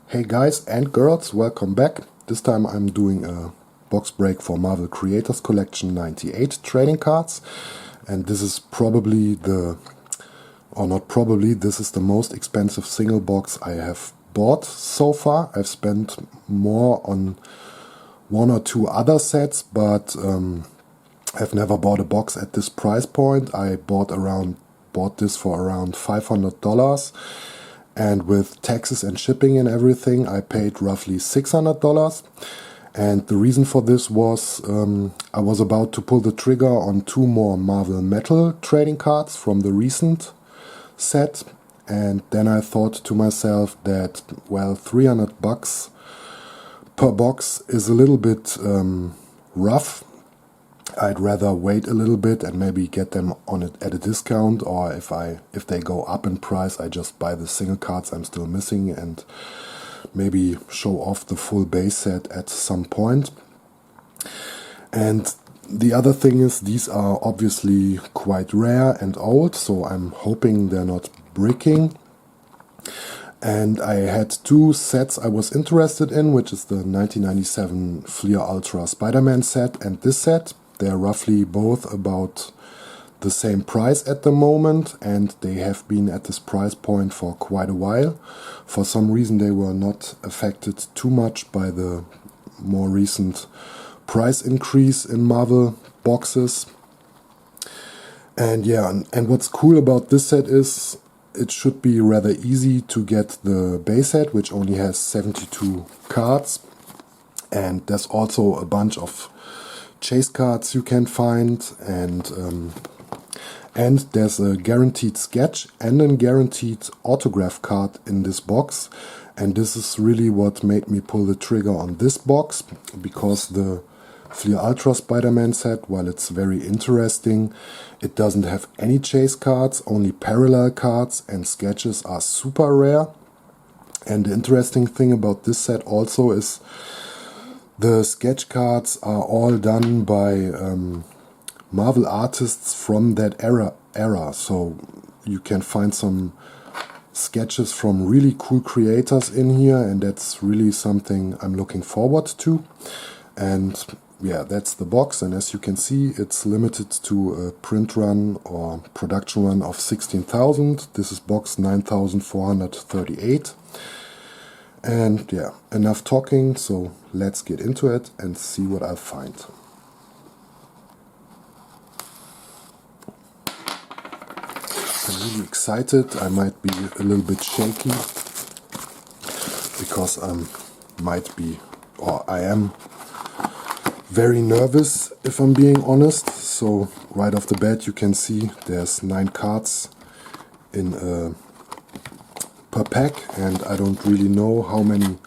Hey guys and girls, welcome back. This time I'm doing a box break for Marvel Creators Collection 98 trading cards. And this is probably this is the most expensive single box I have bought so far. I've spent more on one or two other sets, but I've never bought a box at this price point. I bought this for around $500. And with taxes and shipping and everything, I paid roughly $600. And the reason for this was I was about to pull the trigger on two more Marvel Metal trading cards from the recent set. And then I thought to myself that, well, $300 per box is a little bit rough. I'd rather wait a little bit and maybe get them on it at a discount, or if they go up in price, I just buy the single cards I'm still missing and maybe show off the full base set at some point. And the other thing is, these are obviously quite rare and old, so I'm hoping they're not bricking. And I had two sets I was interested in, which is the 1997 Flea Ultra Spiderman set and this set. They're roughly both about the same price at the moment, and they have been at this price point for quite a while. For some reason they were not affected too much by the more recent price increase in Marvel boxes. And yeah, and what's cool about this set is it should be rather easy to get the base set, which only has 72 cards. And there's also a bunch of chase cards you can find, and there's a guaranteed sketch and a guaranteed autograph card in this box. And this is really what made me pull the trigger on this box, because the Flea Ultra Spider-Man set, while it's very interesting, it doesn't have any chase cards, only parallel cards, and sketches are super rare. And the interesting thing about this set also is the sketch cards are all done by Marvel artists from that era. So you can find some sketches from really cool creators in here, and that's really something I'm looking forward to. And yeah, that's the box, and as you can see, it's limited to a print run or production run of 16,000. This is box 9,438. And yeah, enough talking, so let's get into it and see what I'll find. I'm really excited. I might be a little bit shaky because I am very nervous, if I'm being honest. So right off the bat you can see there's 9 cards in per pack, and I don't really know how many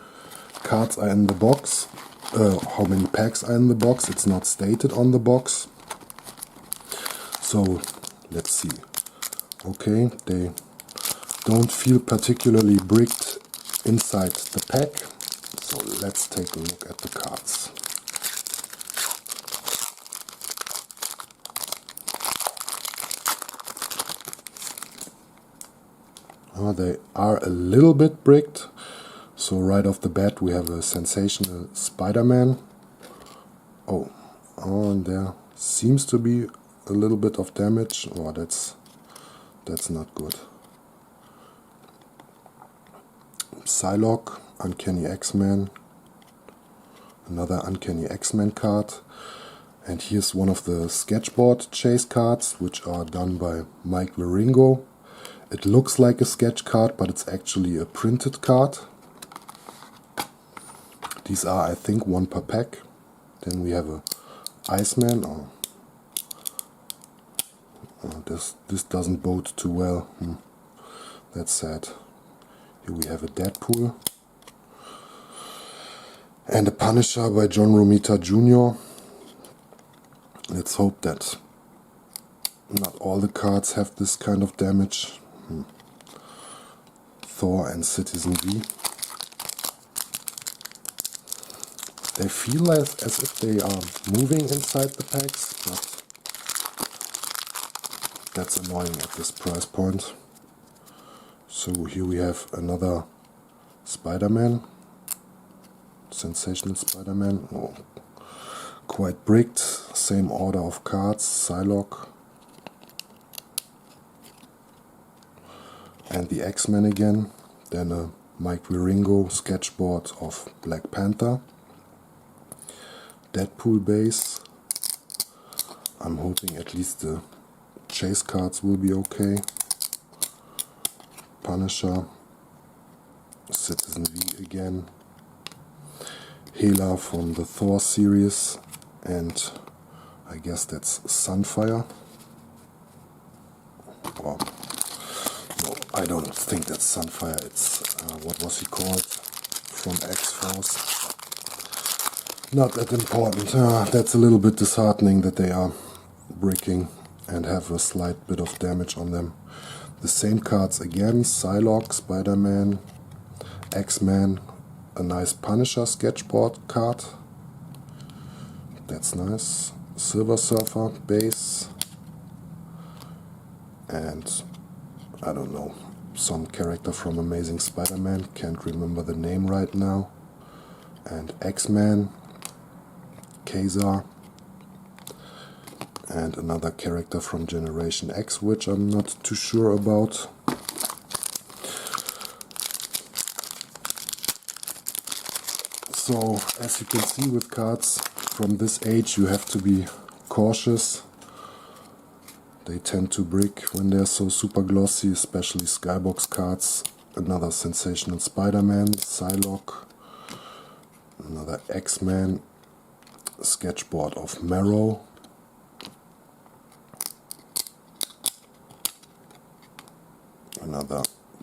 cards are in the box, how many packs are in the box. It's not stated on the box. So let's see. Okay, they don't feel particularly bricked inside the pack. So let's take a look at the cards. They are a little bit bricked. So right off the bat we have a sensational Spider-Man. And there seems to be a little bit of damage. Oh, that's not good. Psylocke, Uncanny X-Men. Another Uncanny X-Men card. And here's one of the Sketchboard chase cards, which are done by Mike Wieringo. It looks like a sketch card, but it's actually a printed card. These are, I think, 1 per pack. Then we have a Iceman. This doesn't bode too well. That's sad. Here we have a Deadpool. And a Punisher by John Romita Jr. Let's hope that not all the cards have this kind of damage. Thor and Citizen V. They feel as if they are moving inside the packs, but that's annoying at this price point. So here we have another Spiderman, Sensational Spiderman, oh, quite bricked, same order of cards, Psylocke, and the X-Men again, then a Mike Wieringo sketchboard of Black Panther, Deadpool base. I'm hoping at least the chase cards will be okay. Punisher, Citizen V again, Hela from the Thor series, and I guess that's Sunfire. Or, no, I don't think that's Sunfire, it's, what was he called? From X-Force. Not that important. That's a little bit disheartening that they are bricking and have a slight bit of damage on them. The same cards again, Psylocke, Spider-Man, X-Men, a nice Punisher sketchboard card. That's nice. Silver Surfer base. And I don't know, some character from Amazing Spider-Man, can't remember the name right now. And X-Men, Kazar, and another character from Generation X, which I'm not too sure about. So, as you can see with cards from this age, you have to be cautious. They tend to brick when they're so super glossy, especially Skybox cards. Another Sensational Spider-Man, Psylocke, another X-Men, sketchboard of Marrow, another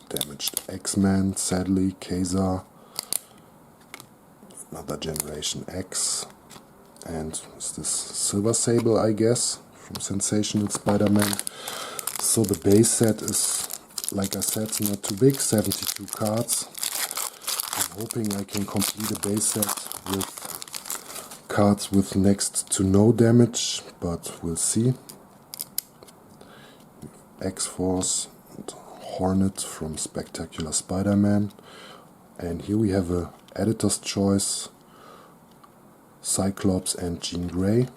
damaged X-Men, sadly, Kazar, another Generation X, and is this Silver Sable, I guess, from Sensational Spider-Man. So the base set is, like I said, not too big, 72 cards. I'm hoping I can complete a base set with cards with next to no damage, but we'll see. X-Force and Hornet from Spectacular Spider-Man. And here we have a editor's choice, Cyclops and Jean Grey.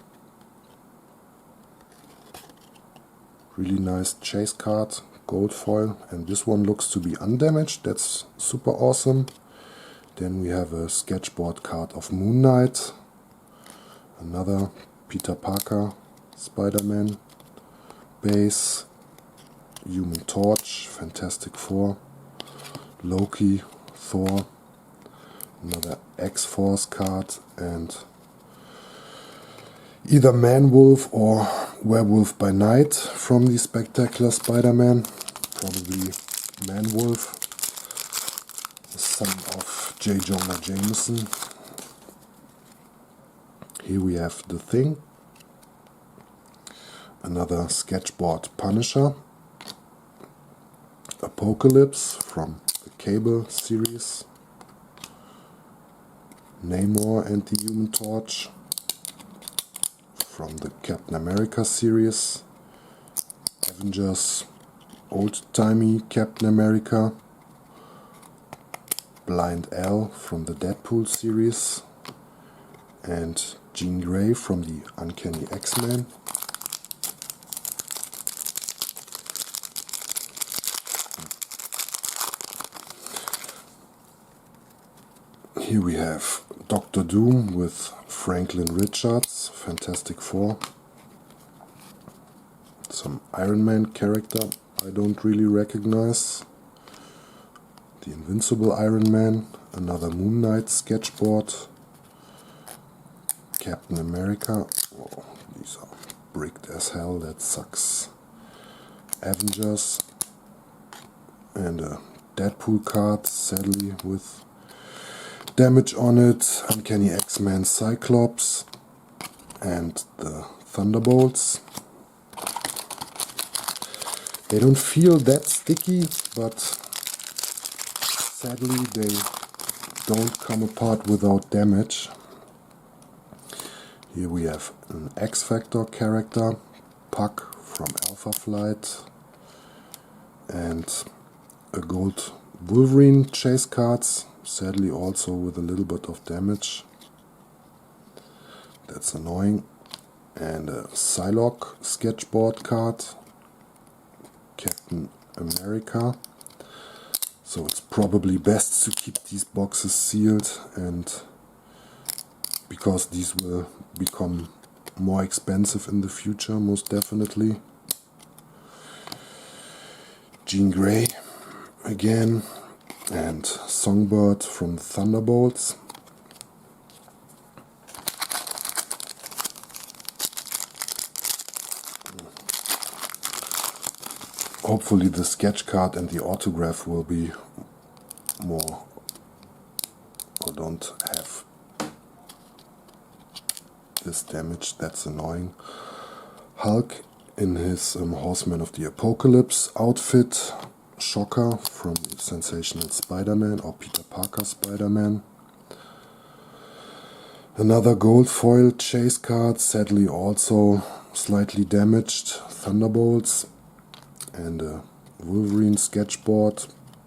Really nice chase card, gold foil, and this one looks to be undamaged. That's super awesome. Then we have a sketchboard card of Moon Knight, another Peter Parker Spider-Man base, Human Torch, Fantastic Four, Loki, Thor, another X-Force card, and either Man-Wolf or Werewolf by Night from the Spectacular Spider-Man. Probably Man-Wolf, the son of J. Jonah Jameson. Here we have The Thing, another sketchboard Punisher, Apocalypse from the Cable series, Namor and the Human Torch from the Captain America series, Avengers old-timey Captain America, Blind Al from the Deadpool series, and Jean Grey from the Uncanny X-Men. Here we have Doctor Doom with Franklin Richards, Fantastic Four. Some Iron Man character I don't really recognize. The Invincible Iron Man, another Moon Knight sketchboard. Captain America, oh, these are bricked as hell, that sucks. Avengers, and a Deadpool card, sadly with damage on it. Uncanny X-Men Cyclops, and the Thunderbolts. They don't feel that sticky, but sadly they don't come apart without damage. Here we have an X-Factor character, Puck from Alpha Flight, and a gold Wolverine chase cards. sadly also with a little bit of damage. That's annoying. And a Psylocke sketchboard card, Captain America. So it's probably best to keep these boxes sealed, and because these will become more expensive in the future, most definitely. Jean Grey again, and Songbird from Thunderbolts. Hopefully the sketch card and the autograph will be more, or don't have this damage. That's annoying. Hulk in his Horseman of the Apocalypse outfit. Shocker from Sensational Spiderman, or Peter Parker Spider-Man. Another gold foil chase card, sadly also slightly damaged. Thunderbolts. And a Wolverine sketchboard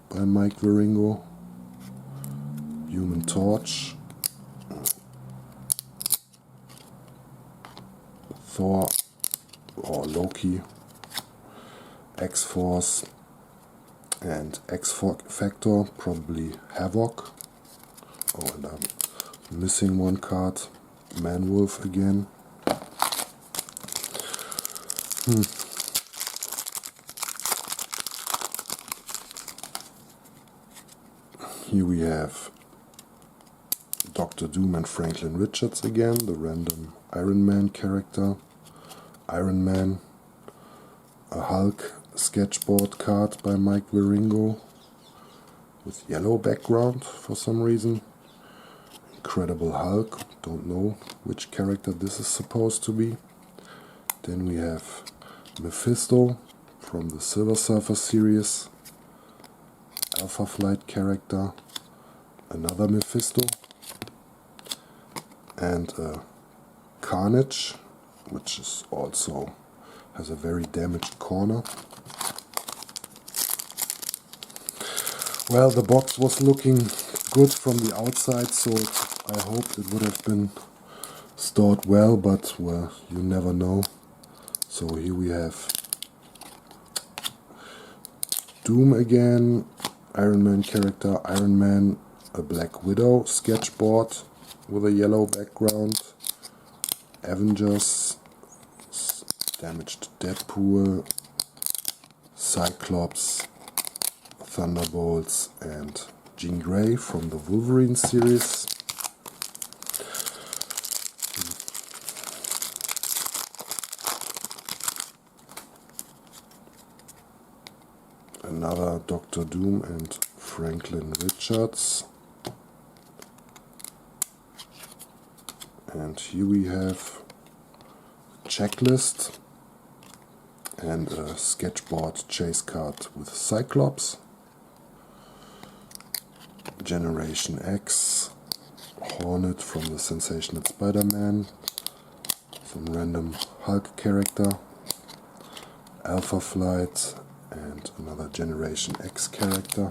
by Mike Wieringo. Human Torch. Thor or Loki. X-Force and X-Factor, probably Havoc. Oh, and I'm missing one card. Man-Wolf again. Here we have Dr. Doom and Franklin Richards again, the random Iron Man character. Iron Man, a Hulk sketchboard card by Mike Wieringo with yellow background for some reason. Incredible Hulk, don't know which character this is supposed to be. Then we have Mephisto from the Silver Surfer series. Alpha Flight character, another Mephisto, and Carnage, which is also has a very damaged corner. Well, the box was looking good from the outside, so I hoped it would have been stored well, but well, you never know. So here we have Doom again, Iron Man character, Iron Man, a Black Widow sketchboard with a yellow background, Avengers, damaged Deadpool, Cyclops, Thunderbolts, and Jean Grey from the Wolverine series. Another Dr. Doom and Franklin Richards. And here we have a checklist and a sketchboard chase card with Cyclops. Generation X, Hornet from the Sensational Spider-Man, some random Hulk character, Alpha Flight, and another Generation X character.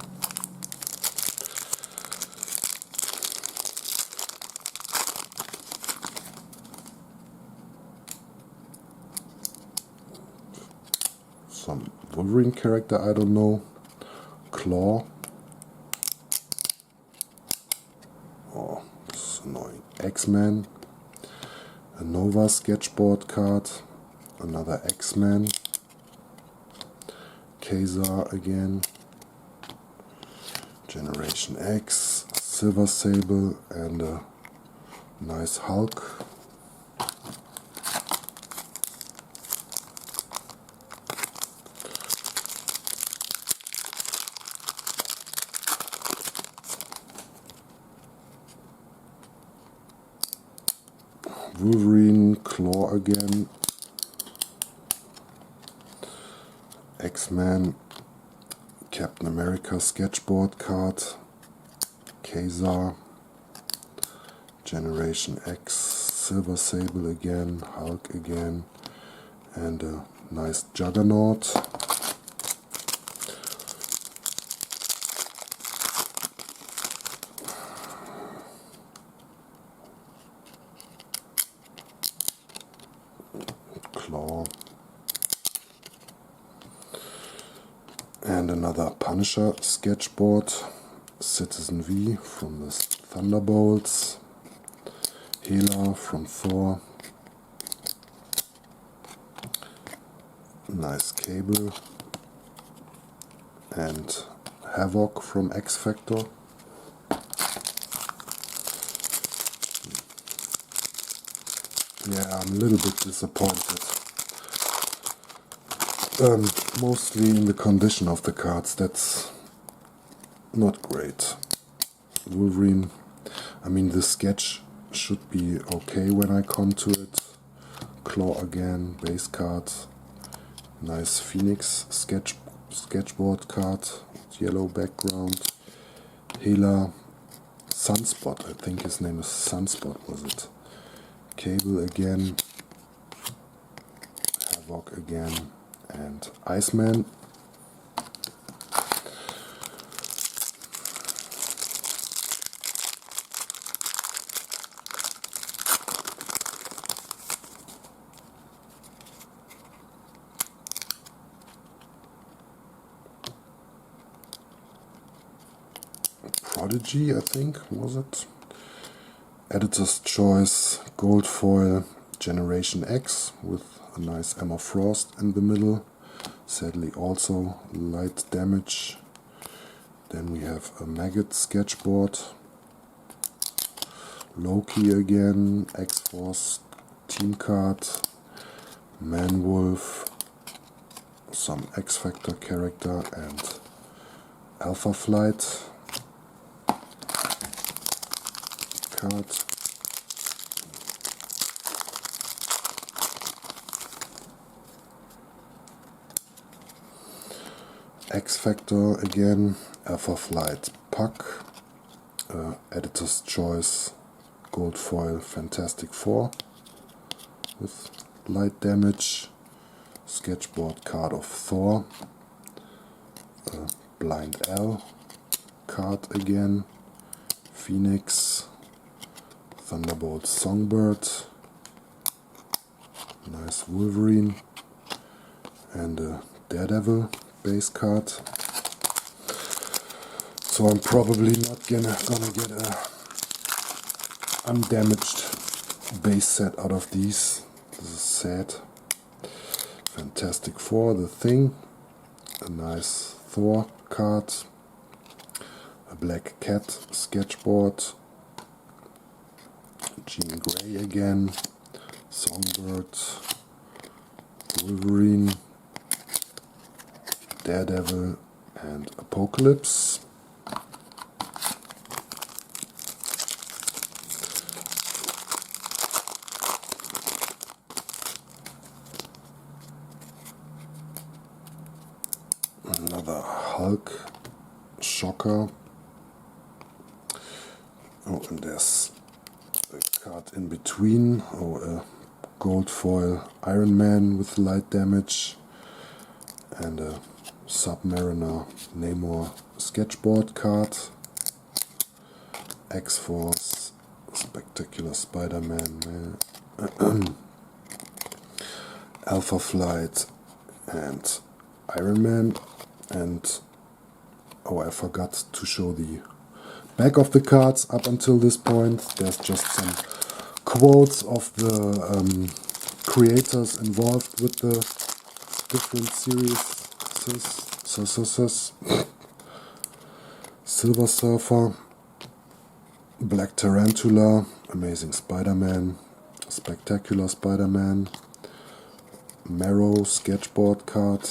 Some Wolverine character, I don't know. Claw. Oh, this is annoying. X-Men. A Nova sketchboard card. Another X-Men. Kazar again. Generation X. Silver Sable and a nice Hulk. Wolverine, Claw again, X-Men, Captain America sketchboard card, Kazar, Generation X, Silver Sable again, Hulk again, and a nice Juggernaut. And another Punisher sketchboard, Citizen V from the Thunderbolts, Hela from Thor, nice cable, and Havoc from X Factor. Yeah, I'm a little bit disappointed. Mostly in the condition of the cards, that's not great. Wolverine, I mean the sketch should be okay when I come to it. Claw again, base card, nice Phoenix sketchboard card, yellow background. Hela, Sunspot, I think his name is Sunspot, was it? Cable again, Havoc again, and Iceman. Prodigy, I think, was it? Editor's Choice, Gold Foil, Generation X with a nice Emma Frost in the middle. Sadly also light damage. Then we have a Maggot sketchboard. Loki again, X-Force team card. Man-Wolf, some X-Factor character, and Alpha Flight card. X-Factor again, Alpha Flight Puck, Editor's Choice, Gold Foil Fantastic Four with light damage, sketchboard card of Thor, Blind L card again, Phoenix, Thunderbolt Songbird, nice Wolverine, and a Daredevil base card. So I'm probably not gonna get a undamaged base set out of these. This is sad. Fantastic Four, The Thing, a nice Thor card, a Black Cat sketchboard, Jean Grey again, Songbird, Wolverine, Daredevil, and Apocalypse. Another Hulk, Shocker. Oh, and there's a card in between. Oh, a gold foil Iron Man with light damage, and a Submariner Namor sketchboard card. X-Force, Spectacular Spiderman, Alpha Flight, and Iron Man. And oh, I forgot to show the back of the cards up until this point. There's just some quotes of the creators involved with the different series. Silver Surfer, Black Tarantula, Amazing Spider-Man, Spectacular Spider-Man, Marrow sketchboard card,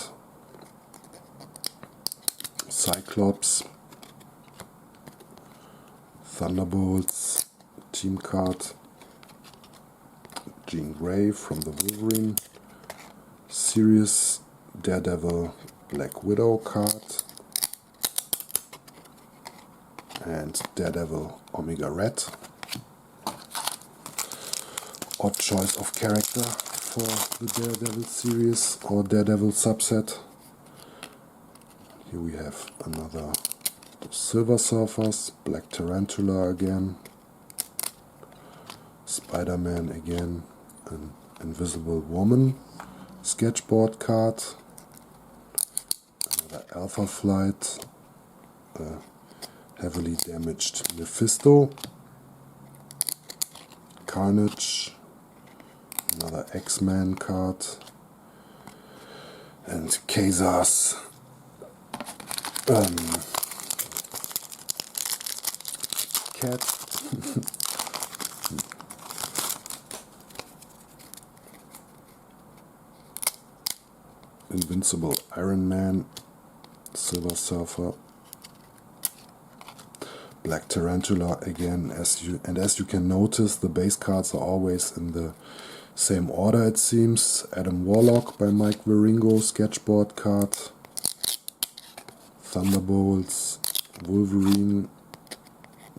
Cyclops, Thunderbolts team card, Jean Grey from the Wolverine series, Daredevil Black Widow card, and Daredevil Omega Red. Odd choice of character for the Daredevil series or Daredevil subset. Here we have another Silver Surfers, Black Tarantula again, Spider-Man again, an Invisible Woman sketchboard card, another Alpha Flight, heavily damaged Mephisto, Carnage, another X-Man card, and Kazar's cat. Invincible Iron Man, Silver Surfer, Black Tarantula again, as you can notice, the base cards are always in the same order, it seems. Adam Warlock by Mike Wieringo, Sketchboard Card, Thunderbolts, Wolverine,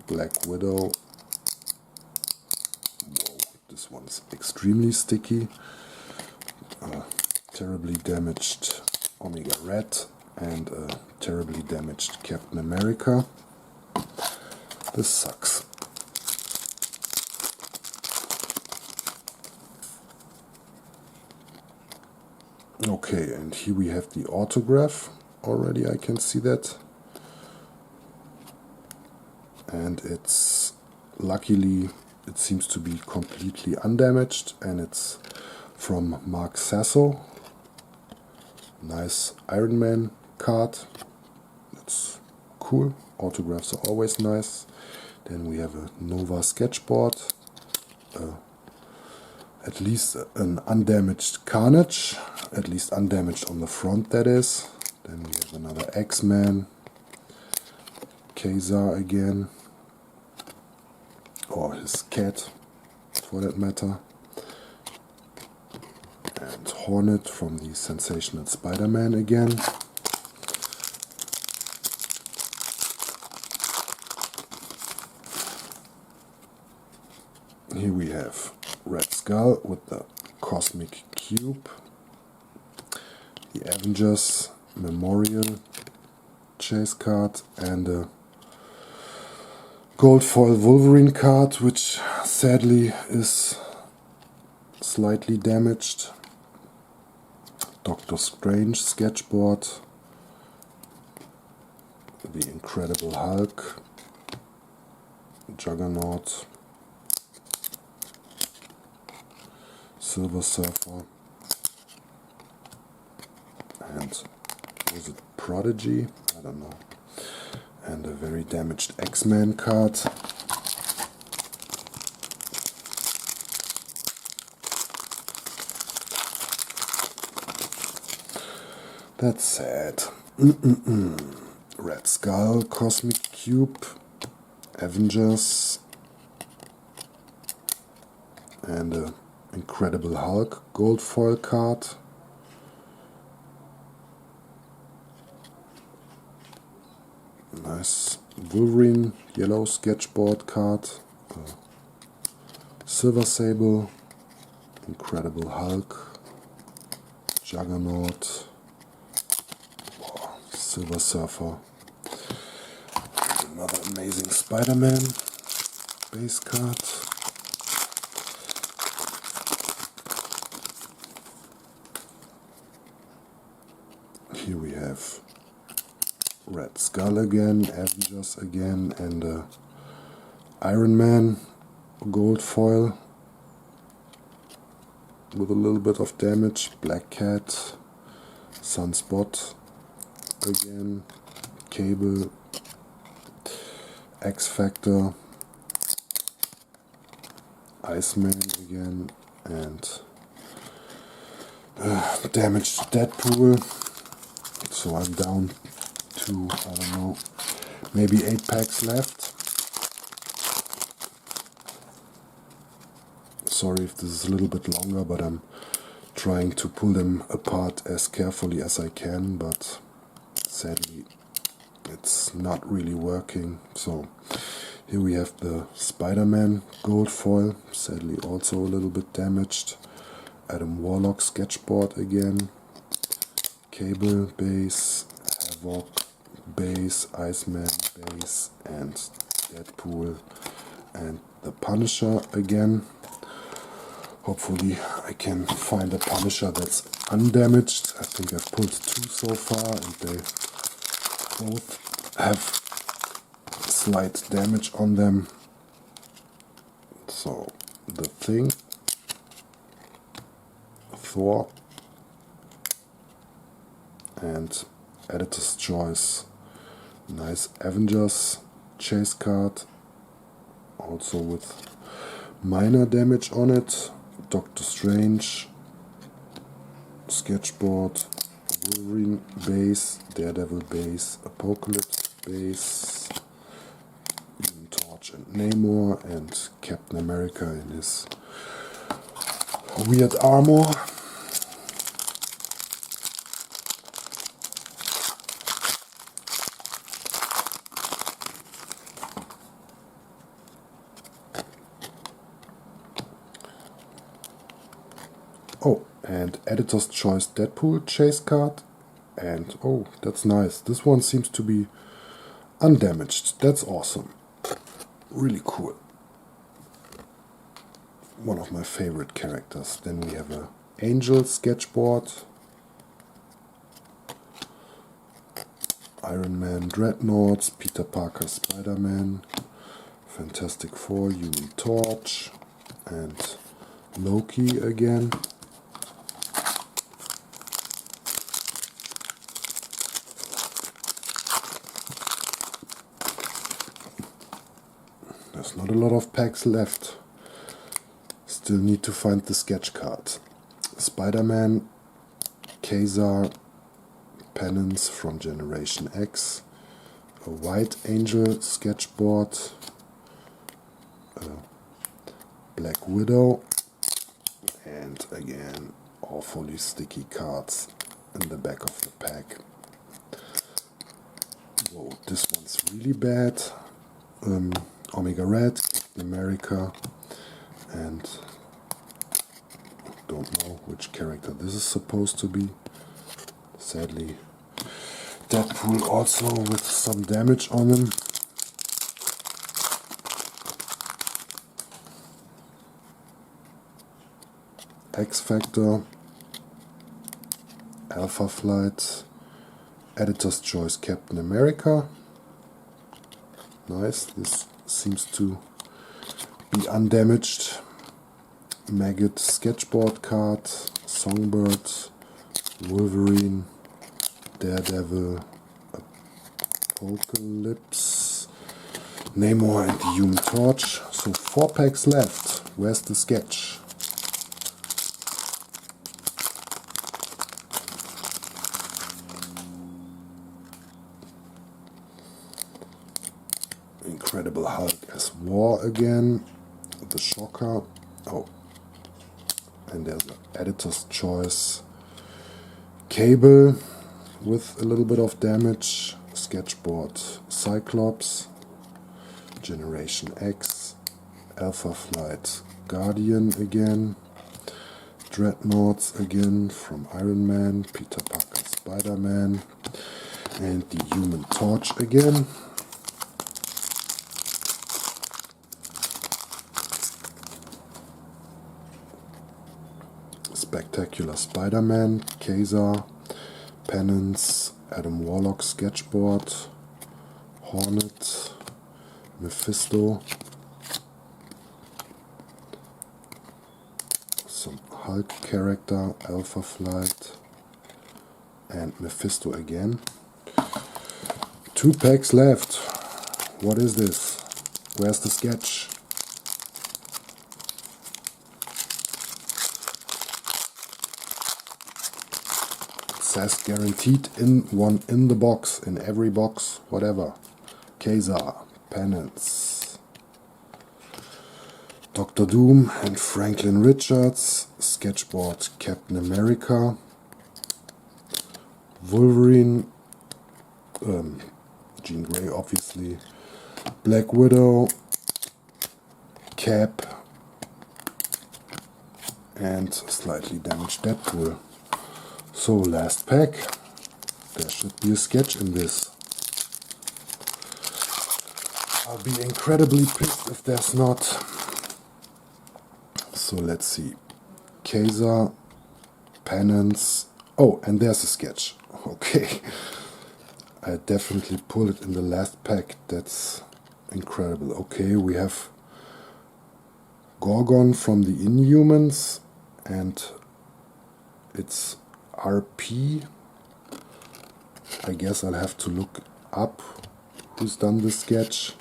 Black Widow. Whoa, this one's extremely sticky. Terribly damaged Omega Red and terribly damaged Captain America. This sucks. Okay, and here we have the autograph. Already I can see that. And it's, luckily, it seems to be completely undamaged, and it's from Mark Sasso. Nice Iron Man card. That's cool. Autographs are always nice. Then we have a Nova sketchboard. At least an undamaged Carnage. At least undamaged on the front, that is. Then we have another X-Man. Kazar again. Or his cat, for that matter. And Hornet from the sensational Spiderman again. Here we have Red Skull with the Cosmic Cube, the Avengers Memorial chase card, and a gold foil Wolverine card, which sadly is slightly damaged. Doctor Strange sketchboard, the Incredible Hulk, Juggernaut, Silver Surfer, and was it Prodigy? I don't know. And a very damaged X-Men card. That's sad. Red Skull, Cosmic Cube, Avengers, and a Incredible Hulk gold foil card. Nice Wolverine yellow sketchboard card. Silver Sable, Incredible Hulk, Juggernaut, Silver Surfer, another amazing Spiderman base card. Here we have Red Skull again, Avengers again, and Iron Man gold foil with a little bit of damage. Black Cat, Sunspot again, Cable, X-Factor, Iceman again, and damaged Deadpool. So I'm down to, I don't know, maybe 8 packs left. Sorry if this is a little bit longer, but I'm trying to pull them apart as carefully as I can, but sadly it's not really working. So here we have the Spiderman gold foil, sadly also a little bit damaged. Adam Warlock sketchboard again. Cable base, Havoc base, Iceman base, and Deadpool, and the Punisher again. Hopefully I can find a Punisher that's undamaged. I think I've pulled 2 so far, and they Both have slight damage on them. So the Thing, Thor, and Editor's Choice. Nice Avengers chase card, also with minor damage on it. Doctor Strange, Sketchboard, Wolverine base, Daredevil base, Apocalypse base, Human Torch and Namor, and Captain America in his weird armor. Oh, and Editor's Choice Deadpool chase card. And oh, that's nice. This one seems to be undamaged. That's awesome. Really cool. One of my favorite characters. Then we have a Angel sketchboard. Iron Man Dreadnoughts, Peter Parker Spiderman, Fantastic Four, Human Torch, and Loki again. There's not a lot of packs left. Still need to find the sketch card. Spider-Man, Kazar, Penance from Generation X, a White Angel sketchboard, a Black Widow, and again awfully sticky cards in the back of the pack. Whoa, this one's really bad. Omega Red, Captain America, and don't know which character this is supposed to be. Sadly, Deadpool also with some damage on him. X-Factor, Alpha Flight, Editor's Choice Captain America. Nice, this seems to be undamaged. Maggot sketchboard card, Songbird, Wolverine, Daredevil, Apocalypse, Namor and the Human Torch. So 4 packs left. Where's the sketch? Incredible Hulk as War again. The Shocker. Oh. And there's an Editor's Choice Cable with a little bit of damage. Sketchboard Cyclops. Generation X. Alpha Flight Guardian again. Dreadnoughts again from Iron Man. Peter Parker Spider-Man. And the Human Torch again. Spectacular Spider-Man, Kazar, Penance, Adam Warlock sketchboard, Hornet, Mephisto, some Hulk character, Alpha Flight, and Mephisto again. 2 packs left. What is this? Where's the sketch? Says guaranteed in the box, in every box, whatever. Kazar, Penance, Dr. Doom and Franklin Richards, sketchboard Captain America, Wolverine, Jean Grey obviously, Black Widow, Cap, and slightly damaged Deadpool. So last pack, there should be a sketch in this. I'll be incredibly pissed if there's not. So let's see. Kazar, Penance. Oh, and there's a sketch. Okay. I definitely pulled it in the last pack. That's incredible. Okay, we have Gorgon from the Inhumans, and it's RP. I guess I'll have to look up who's done this sketch.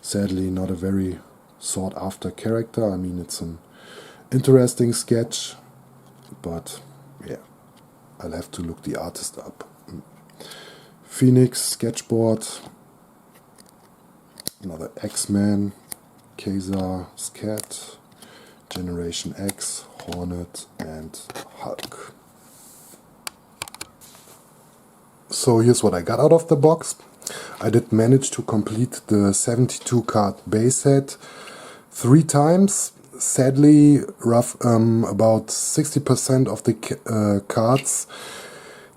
Sadly, not a very sought after character. I mean, it's an interesting sketch, but yeah, I'll have to look the artist up. Phoenix, Sketchboard, another X-Men, Kazar, Scat, Generation X, Hornet, and Hulk. So here's what I got out of the box. I did manage to complete the 72 card base set 3 times. Sadly, about 60% of the cards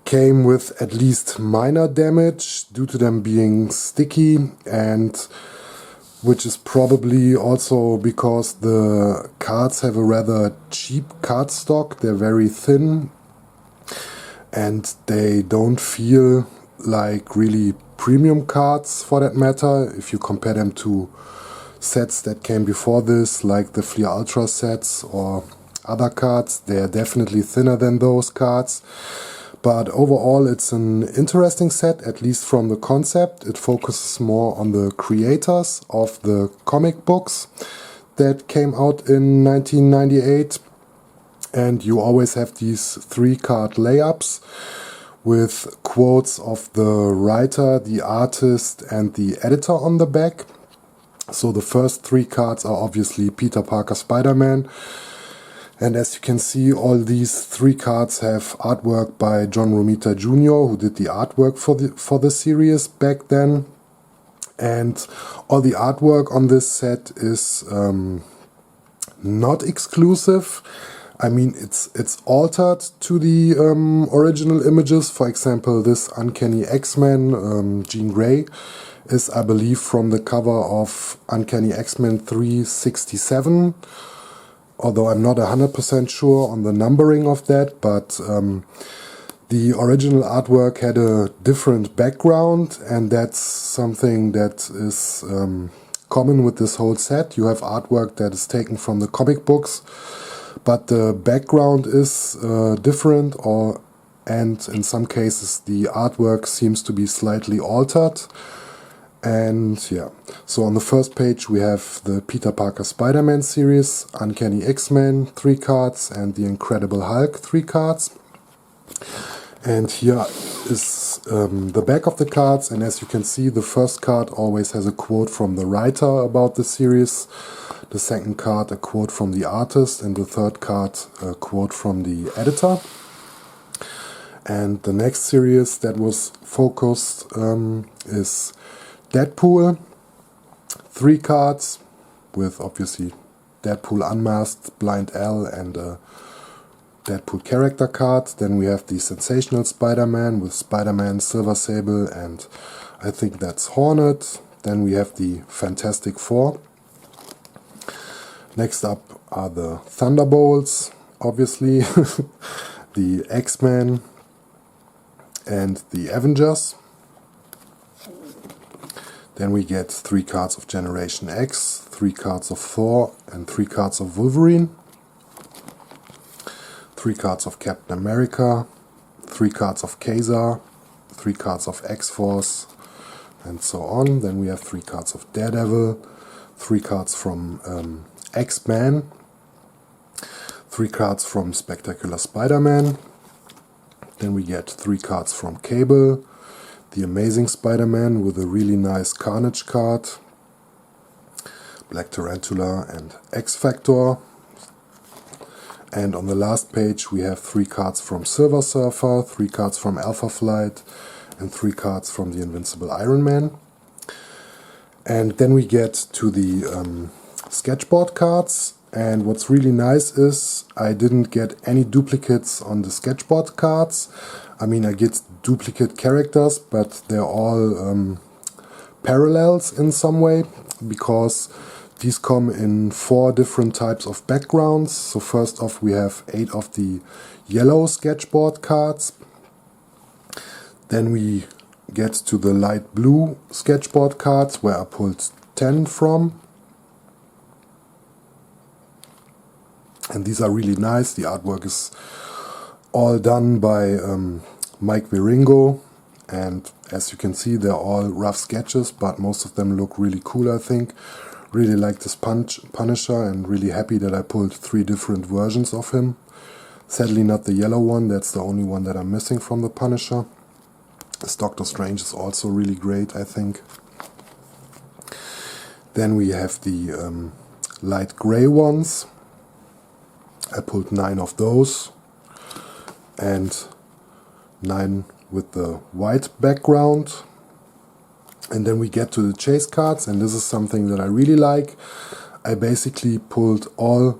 came with at least minor damage due to them being sticky, and which is probably also because the cards have a rather cheap cardstock. They're very thin and they don't feel like really premium cards for that matter. If you compare them to sets that came before this, like the Flea Ultra sets or other cards, they're definitely thinner than those cards. But overall, it's an interesting set, at least from the concept. It focuses more on the creators of the comic books that came out in 1998. And you always have these 3-card layups with quotes of the writer, the artist, and the editor on the back. So the first 3 cards are obviously Peter Parker Spider-Man. And as you can see, all these 3 cards have artwork by John Romita Jr., who did the artwork for the series back then. And all the artwork on this set is not exclusive. I mean, it's altered to the original images. For example, this Uncanny X-Men, Jean Grey, is, I believe, from the cover of Uncanny X-Men 367. Although I'm not 100% sure on the numbering of that, but the original artwork had a different background, and that's something that is common with this whole set. You have artwork that is taken from the comic books, but the background is different, and in some cases the artwork seems to be slightly altered. And yeah, so on the first page we have the Peter Parker Spider-Man series, Uncanny X-Men 3 cards, and the Incredible Hulk 3 cards. And here is the back of the cards, and as you can see, the first card always has a quote from the writer about the series, the second card a quote from the artist, and the third card a quote from the editor. And the next series that was focused is Deadpool, 3 cards with obviously Deadpool Unmasked, Blind L, and a Deadpool character card. Then we have the Sensational Spider-Man with Spider-Man, Silver Sable, and I think that's Hornet. Then we have the Fantastic Four. Next up are the Thunderbolts, obviously, the X-Men, and the Avengers. Then we get 3 cards of Generation X, 3 cards of Thor, and 3 cards of Wolverine. 3 cards of Captain America, 3 cards of Kazar, 3 cards of X-Force, and so on. Then we have 3 cards of Daredevil, 3 cards from X-Men, 3 cards from Spectacular Spider-Man. Then we get 3 cards from Cable, the Amazing Spider-Man with a really nice Carnage card, Black Tarantula, and X-Factor. And on the last page we have 3 cards from Silver Surfer, 3 cards from Alpha Flight, and 3 cards from the Invincible Iron Man. And then we get to the sketchboard cards. And what's really nice is I didn't get any duplicates on the sketchboard cards. I mean, I get duplicate characters, but they're all parallels in some way, because these come in 4 different types of backgrounds. So first off, we have 8 of the yellow sketchboard cards. Then we get to the light blue sketchboard cards, where I pulled 10 from. And these are really nice. The artwork is all done by Mike Wieringo, and as you can see, they're all rough sketches, but most of them look really cool, I think. Really like this Punisher, and really happy that I pulled 3 different versions of him. Sadly not the yellow one, that's the only one that I'm missing from the Punisher. This Doctor Strange is also really great, I think. Then we have the light gray ones. I pulled 9 of those, and 9 with the white background. And then we get to the chase cards, and this is something that I really like. I basically pulled all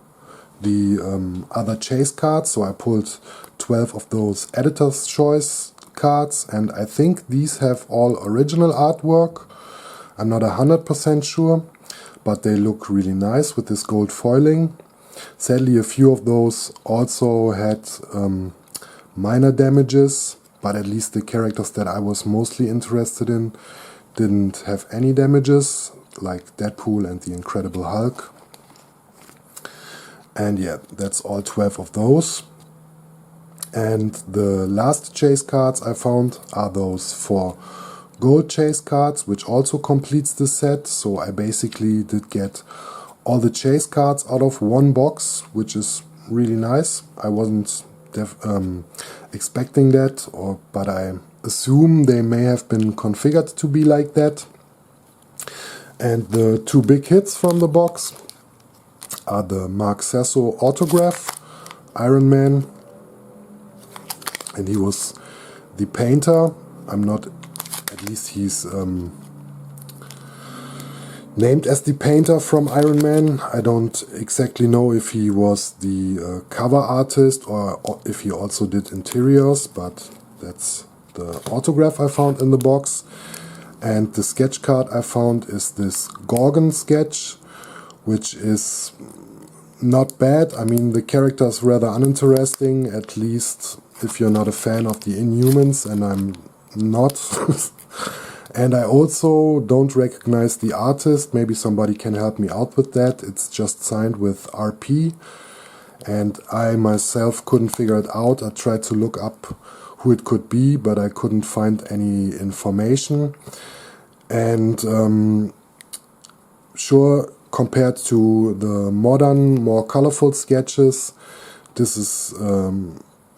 the other chase cards, so I pulled 12 of those editor's choice cards, and I think these have all original artwork. I'm not 100% sure, but they look really nice with this gold foiling. Sadly, a few of those also had minor damages, but at least the characters that I was mostly interested in didn't have any damages, like Deadpool and the Incredible Hulk. And yeah, that's all 12 of those. And the last chase cards I found are those 4 gold chase cards, which also completes the set. So I basically did get all the chase cards out of one box, which is really nice. I wasn't expecting that, but I assume they may have been configured to be like that. And the 2 big hits from the box are the Mark Sasso autograph Iron Man, and he was the painter. I'm not, at least he's named as the painter from Iron Man. I don't exactly know if he was the cover artist or if he also did interiors, but that's the autograph I found in the box. And the sketch card I found is this Gorgon sketch, which is not bad. I mean, the character is rather uninteresting, at least if you're not a fan of the Inhumans, and I'm not. And I also don't recognize the artist. Maybe somebody can help me out with that. It's just signed with RP, and I myself couldn't figure it out. I tried to look up who it could be, but I couldn't find any information. And sure, compared to the modern, more colorful sketches, this is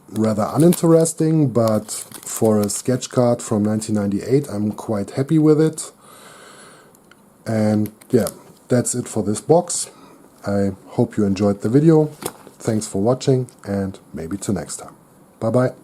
rather uninteresting, but for a sketch card from 1998, I'm quite happy with it. And yeah, that's it for this box. I hope you enjoyed the video. Thanks for watching, and maybe till next time. Bye bye.